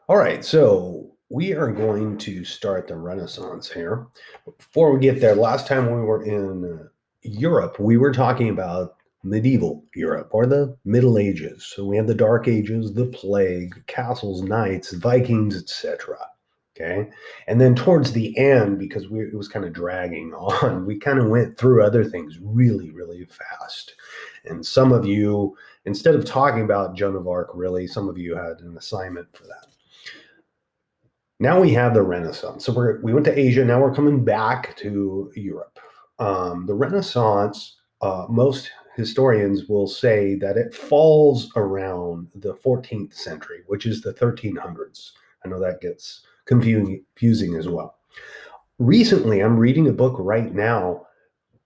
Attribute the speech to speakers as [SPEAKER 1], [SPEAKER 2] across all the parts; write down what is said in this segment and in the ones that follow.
[SPEAKER 1] All right, so we are going to start the Renaissance here. Before we get there, last time we were in Europe, we were talking about medieval Europe or the Middle Ages. So we had the Dark Ages, the Plague, castles, knights, Vikings, etc. Okay, and then towards the end, because it was kind of dragging on, we kind of went through other things really, really fast. And some of you, instead of talking about Joan of Arc, really, some of you had an assignment for that. Now we have the Renaissance. So we went to Asia. Now we're coming back to Europe. The Renaissance, most historians will say that it falls around the 14th century, which is the 1300s. I know that gets confusing as well. Recently, I'm reading a book right now,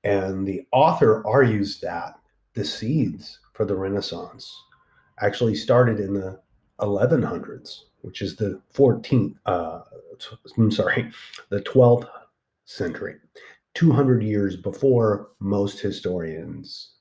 [SPEAKER 1] and the author argues that the seeds for the Renaissance actually started in the 1100s, which is the 14th, I'm sorry, the 12th century, 200 years before most historians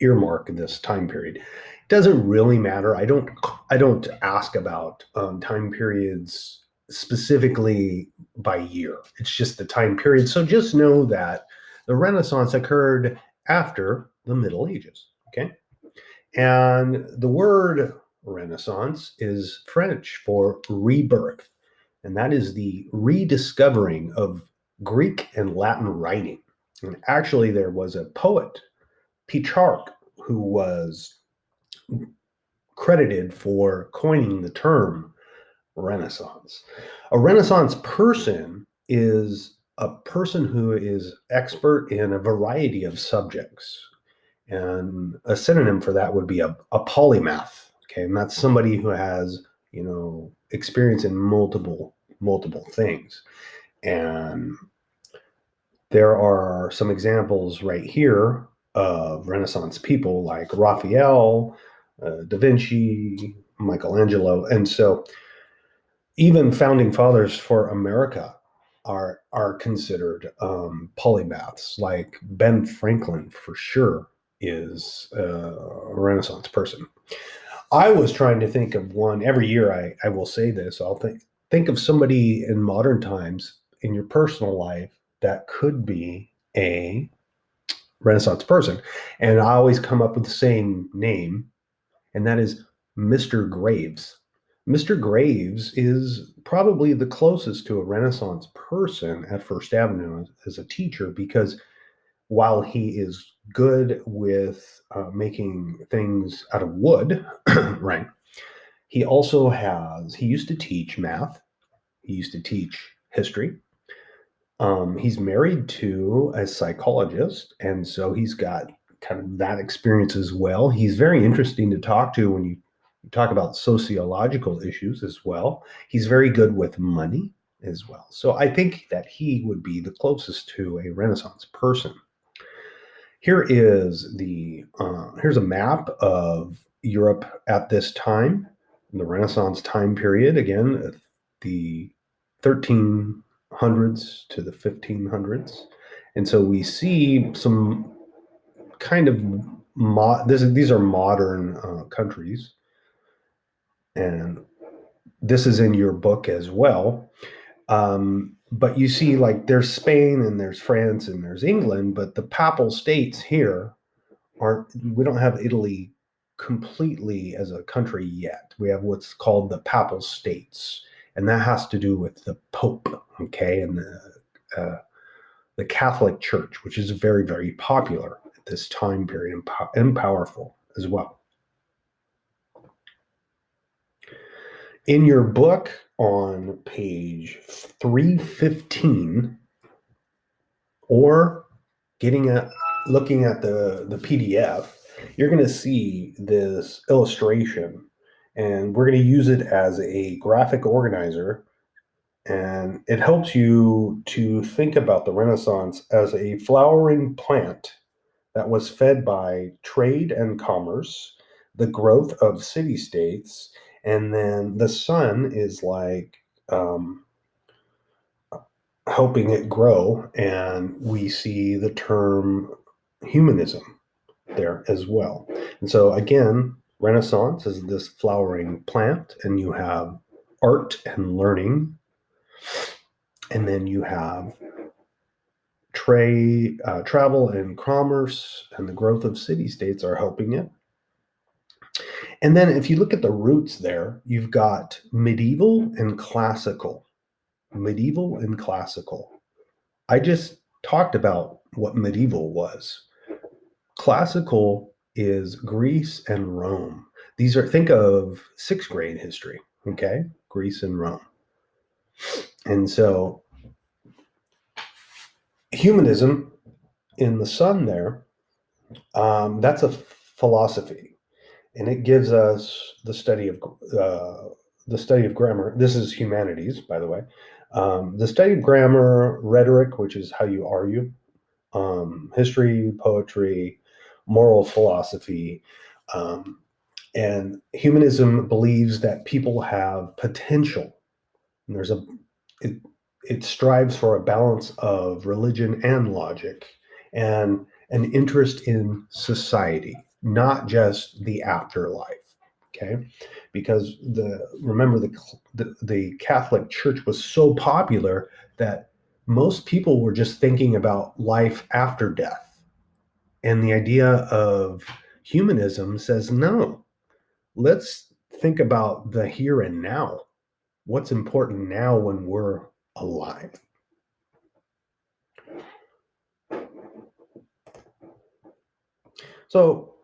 [SPEAKER 1] earmark this time period. It doesn't really matter. I don't ask about time periods specifically by year. It's just the time period. So just know that the Renaissance occurred after the Middle Ages. Okay. And the word Renaissance is French for rebirth, and that is the rediscovering of Greek and Latin writing. And actually, there was a poet, Petrarch, who was credited for coining the term Renaissance. A Renaissance person is a person who is expert in a variety of subjects. And a synonym for that would be a polymath. Okay. And that's somebody who has, experience in multiple things. And there are some examples right here of Renaissance people like Raphael, Da Vinci, Michelangelo. And so even founding fathers for America are considered polymaths. Like Ben Franklin, for sure, is a Renaissance person. I was trying to think of one every year. I will say this. I'll think of somebody in modern times in your personal life that could be a Renaissance person, and I always come up with the same name, and that is Mr. Graves. Mr. Graves is probably the closest to a Renaissance person at First Avenue as a teacher because while he is good with making things out of wood, right, he used to teach math, he used to teach history. He's married to a psychologist, and so he's got kind of that experience as well. He's very interesting to talk to when you talk about sociological issues as well. He's very good with money as well. So I think that he would be the closest to a Renaissance person. Here's a map of Europe at this time, in the Renaissance time period. Again, the 1300s to the 1500s, and so we see some kind of these are modern countries, and this is in your book as well. But you see, like, there's Spain and there's France and there's England, but the Papal States here aren't. We don't have Italy completely as a country yet. We have what's called the Papal States, and that has to do with the Pope, okay, and the Catholic Church, which is very, very popular at this time period and powerful as well. In your book on page 315, or looking at the PDF, you're going to see this illustration, and we're going to use it as a graphic organizer. And it helps you to think about the Renaissance as a flowering plant that was fed by trade and commerce, the growth of city states, and then the sun is like helping it grow. And we see the term humanism there as well. And so, again, Renaissance is this flowering plant, and you have art and learning, and then you have trade, travel and commerce, and the growth of city states are helping it. And then if you look at the roots there, you've got medieval and classical. Medieval and classical. I just talked about what medieval was. Classical is Greece and Rome. These are, think of sixth grade history, okay? Greece and Rome. And so humanism in the sun there, that's a philosophy, and it gives us the study of grammar. This is humanities, by the way. The study of grammar, rhetoric, which is how you argue, history, poetry, moral philosophy, um, and humanism believes that people have potential. And it, it strives for a balance of religion and logic, and an interest in society, not just the afterlife. Okay, because remember the Catholic Church was so popular that most people were just thinking about life after death, and the idea of humanism says no. Let's think about the here and now. What's important now when we're alive? So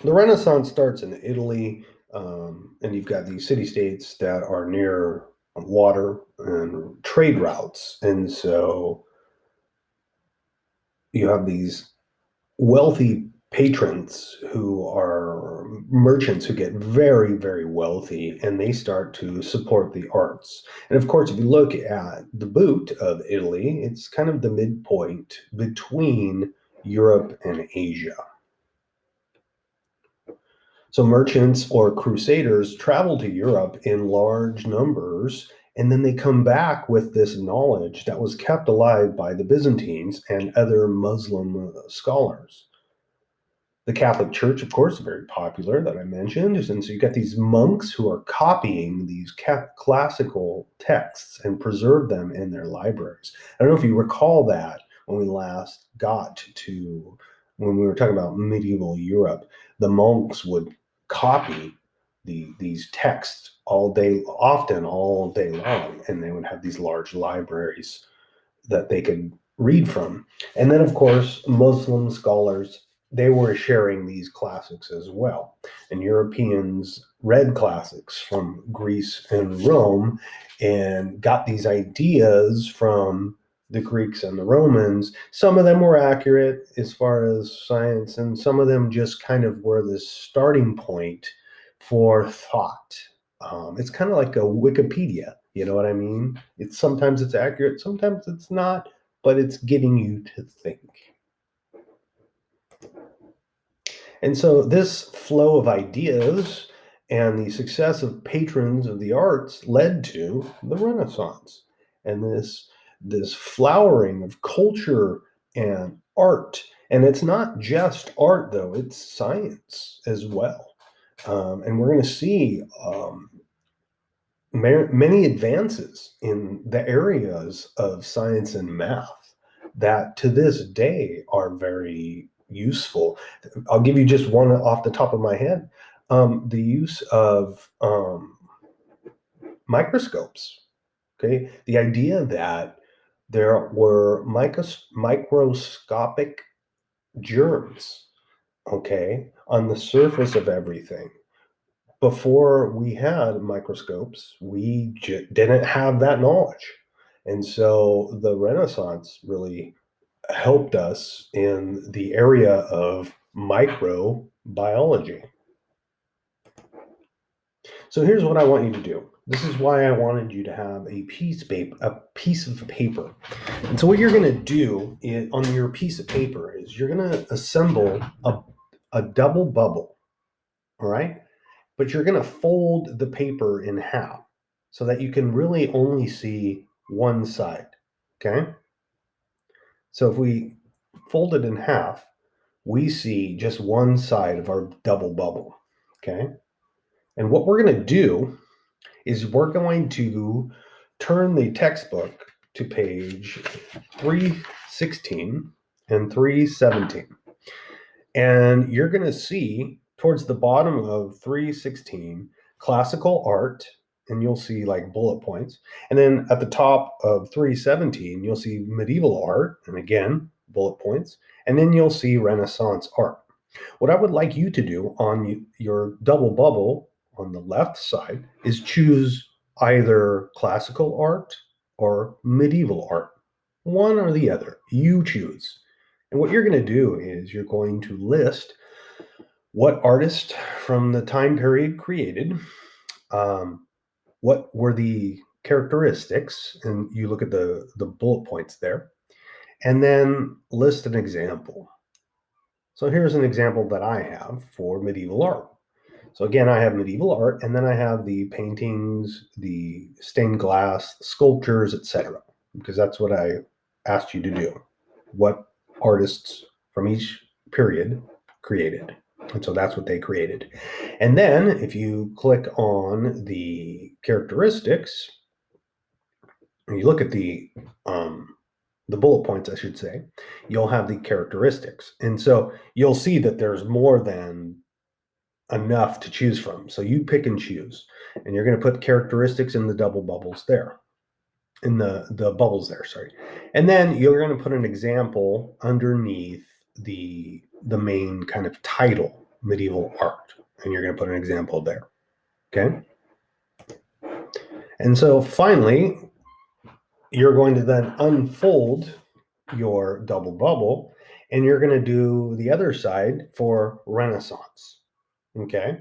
[SPEAKER 1] the Renaissance starts in Italy, and you've got these city states that are near water and trade routes. And so you have these wealthy patrons who are merchants who get very, very wealthy, and they start to support the arts. And of course, if you look at the boot of Italy, it's kind of the midpoint between Europe and Asia. So merchants or crusaders travel to Europe in large numbers, and then they come back with this knowledge that was kept alive by the Byzantines and other Muslim scholars. The Catholic Church, of course, is very popular that I mentioned. And so you got these monks who are copying these classical texts and preserve them in their libraries. I don't know if you recall that when we last got to, when we were talking about medieval Europe, the monks would copy these texts all day, often all day long, and they would have these large libraries that they could read from. And then, of course, Muslim scholars, they were sharing these classics as well. And Europeans read classics from Greece and Rome and got these ideas from the Greeks and the Romans. Some of them were accurate as far as science, and some of them just kind of were the starting point for thought. It's kind of like a Wikipedia. You know what I mean? It's sometimes it's accurate, sometimes it's not, but it's getting you to think. And so this flow of ideas and the success of patrons of the arts led to the Renaissance. And this flowering of culture and art. And it's not just art, though, it's science as well. And we're going to see many advances in the areas of science and math that to this day are very useful. I'll give you just one off the top of my head. The use of microscopes. Okay, the idea that there were microscopic germs, okay, on the surface of everything. Before we had microscopes, we didn't have that knowledge. And so the Renaissance really helped us in the area of microbiology. So here's what I want you to do. This is why I wanted you to have a piece of paper. And so what you're going to do on your piece of paper is you're going to assemble a double bubble. All right? But you're going to fold the paper in half so that you can really only see one side. Okay. So if we fold it in half, we see just one side of our double bubble. Okay. And what we're going to do is we're going to turn the textbook to page 316 and 317. And you're going to see towards the bottom of 316 classical art, and you'll see like bullet points. And then at the top of 317, you'll see medieval art, and again, bullet points. And then you'll see Renaissance art. What I would like you to do on your double bubble on the left side is choose either classical art or medieval art. One or the other. You choose. And what you're going to do is you're going to list what artist from the time period created, what were the characteristics, and you look at the bullet points there, and then list an example. So here's an example that I have for medieval art. So again, I have medieval art, and then I have the paintings, the stained glass, sculptures, etc., because that's what I asked you to do. What artists from each period created. And so that's what they created. And then if you click on the characteristics, and you look at the bullet points, I should say, you'll have the characteristics. And so you'll see that there's more than enough to choose from. So you pick and choose. And you're going to put characteristics in the double bubbles there. In the bubbles there, sorry. And then you're going to put an example underneath the main kind of title, medieval art. And you're going to put an example there. Okay. And so finally, you're going to then unfold your double bubble, and you're going to do the other side for Renaissance. Okay.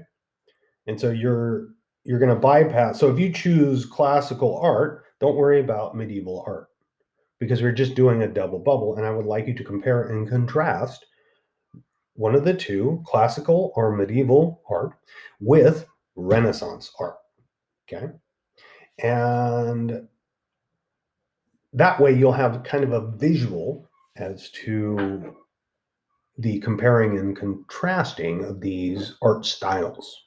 [SPEAKER 1] And so you're going to bypass. So if you choose classical art, don't worry about medieval art, because we're just doing a double bubble. And I would like you to compare and contrast one of the two, classical or medieval art, with Renaissance art. Okay. And that way you'll have kind of a visual as to the comparing and contrasting of these art styles.